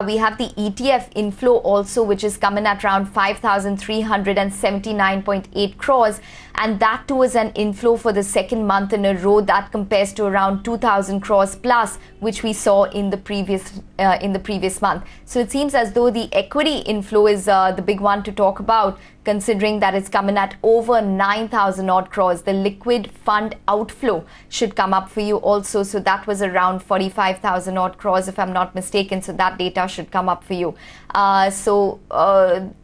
We have the ETF inflow also, which is coming at around 5,379.8 crores. And that too is an inflow for the second month in a row. That compares to around 2,000 crores plus, which we saw in the previous month. So it seems as though the equity inflow is the big one to talk about, considering that it's coming at over 9,000 odd crores. The liquid fund outflow should come up for you also. So that was around 45,000 odd crores, if I'm not mistaken. So that data should come up for you.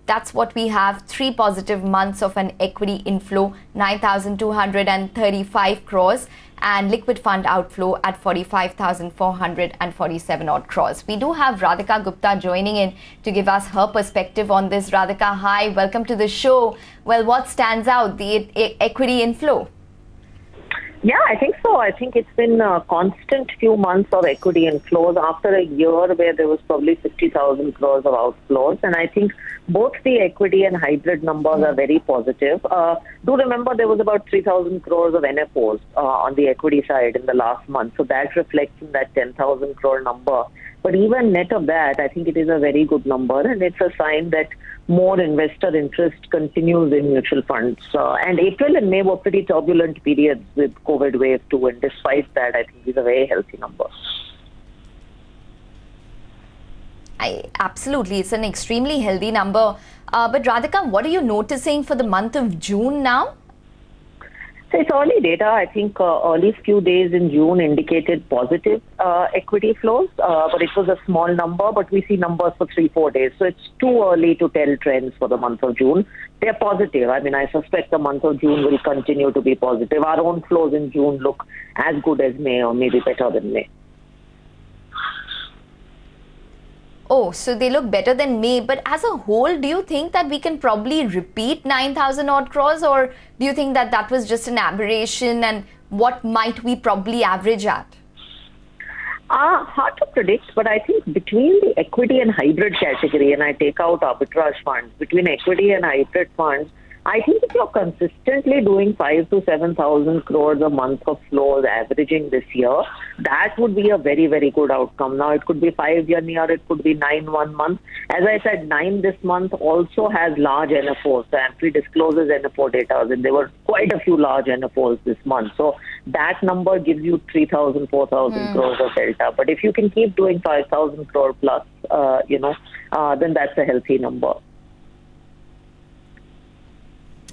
That's what we have. 3 positive months of an equity inflow, 9,235 crores, and liquid fund outflow at 45,447 odd crores. We do have Radhika Gupta joining in to give us her perspective on this. Radhika, hi, welcome to the show. Well, what stands out, the equity inflow? Yeah, I think so. I think it's been a constant few months of equity inflows after a year where there was probably 50,000 crores of outflows. And I think both the equity and hybrid numbers are very positive. Do remember there was about 3,000 crores of NFOs on the equity side in the last month. So that reflects in that 10,000 crore number. But even net of that, I think it is a very good number, and it's a sign that more investor interest continues in mutual funds. And April and May were pretty turbulent periods with COVID wave 2, and despite that, I think it's a very healthy number. Absolutely, it's an extremely healthy number. But Radhika, what are you noticing for the month of June now? So it's early data. I think early few days in June indicated positive equity flows, but it was a small number, but we see numbers for 3-4 days. So it's too early to tell trends for the month of June. They're positive. I mean, I suspect the month of June will continue to be positive. Our own flows in June look as good as May, or maybe better than May. Oh, so they look better than May. But as a whole, do you think that we can probably repeat 9,000 odd crores, or do you think that that was just an aberration, and what might we probably average at? Hard to predict, but I think between the equity and hybrid category, and I take out arbitrage funds, between equity and hybrid funds, I think if you're consistently doing 5,000 to 7,000 crores a month of flows averaging this year, that would be a very, very good outcome. Now, it could be 5 year, it could be 9 1 month. As I said, 9 this month also has large NFOs. The AMFI discloses NFO data, and there were quite a few large NFOs this month. So that number gives you 3,000, 4,000 crores of delta. But if you can keep doing 5,000 crore plus, then that's a healthy number.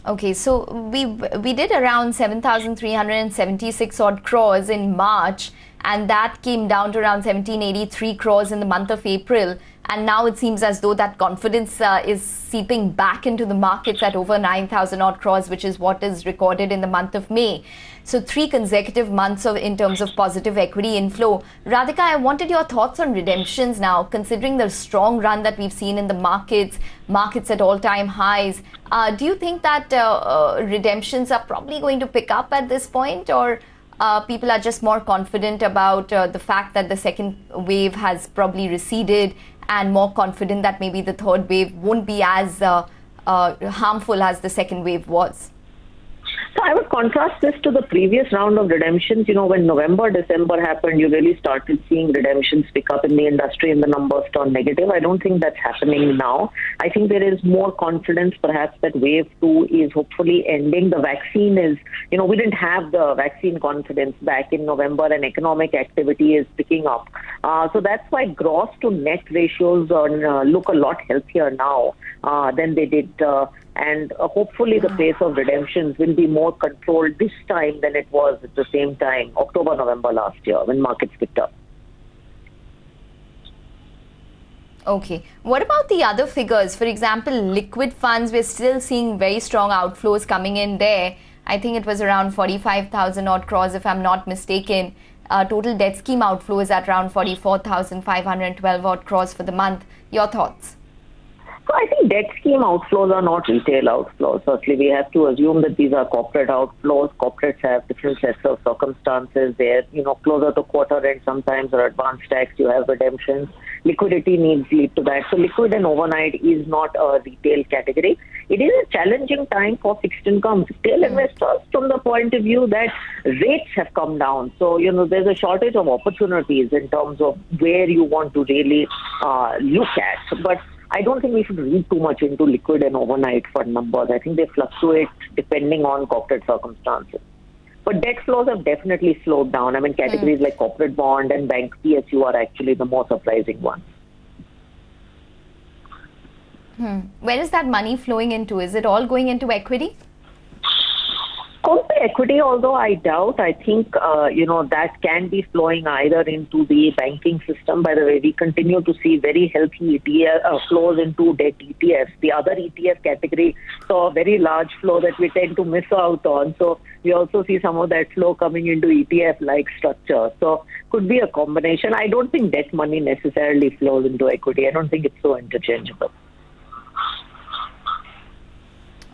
Okay, so we did around 7,376 odd crores in March, and that came down to around 1,783 crores in the month of April. And now it seems as though that confidence is seeping back into the markets at over 9,000 odd crores, which is what is recorded in the month of May. So 3 consecutive months in terms of positive equity inflow. Radhika, I wanted your thoughts on redemptions now, considering the strong run that we've seen in the markets at all-time highs. Do you think that redemptions are probably going to pick up at this point, or people are just more confident about the fact that the second wave has probably receded, and more confident that maybe the third wave won't be as harmful as the second wave was? So I would contrast this to the previous round of redemptions. You know, when November, December happened, you really started seeing redemptions pick up in the industry and the numbers turn negative. I don't think that's happening now. I think there is more confidence perhaps that wave 2 is hopefully ending. The vaccine is, we didn't have the vaccine confidence back in November, and economic activity is picking up. So that's why gross to net ratios look a lot healthier now than they did. And hopefully the pace of redemptions will be more controlled this time than it was at the same time, October, November last year, when markets picked up. Okay. What about the other figures? For example, liquid funds, we're still seeing very strong outflows coming in there. I think it was around 45,000 odd crores, if I'm not mistaken. Total debt scheme outflow is at around 44,512 odd crores for the month. Your thoughts? So I think debt scheme outflows are not retail outflows. Firstly, we have to assume that these are corporate outflows. Corporates have different sets of circumstances. They're, closer to quarter end sometimes or advanced tax, you have redemptions. Liquidity needs lead to that. So liquid and overnight is not a retail category. It is a challenging time for fixed income retail investors from the point of view that rates have come down. So, there's a shortage of opportunities in terms of where you want to really look at. But I don't think we should read too much into liquid and overnight fund numbers. I think they fluctuate depending on corporate circumstances. But debt flows have definitely slowed down. I mean, categories like corporate bond and bank PSU are actually the more surprising ones. Where is that money flowing into? Is it all going into equity? Could be equity, although I doubt. I think, that can be flowing either into the banking system. By the way, we continue to see very healthy ETF flows into debt ETFs. The other ETF category saw a very large flow that we tend to miss out on. So we also see some of that flow coming into ETF-like structure. So could be a combination. I don't think debt money necessarily flows into equity. I don't think it's so interchangeable.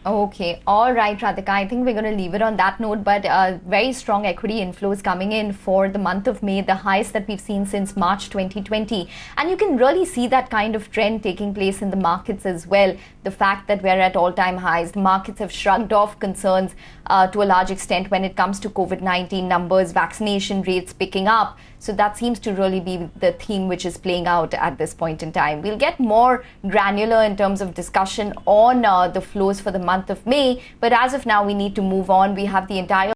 Okay, all right, Radhika. I think we're going to leave it on that note, but very strong equity inflows coming in for the month of May, the highest that we've seen since March 2020. And you can really see that kind of trend taking place in the markets as well. The fact that we're at all-time highs, the markets have shrugged off concerns to a large extent when it comes to COVID-19 numbers, vaccination rates picking up. So that seems to really be the theme which is playing out at this point in time. We'll get more granular in terms of discussion on the flows for the month of May. But as of now, we need to move on. We have the entire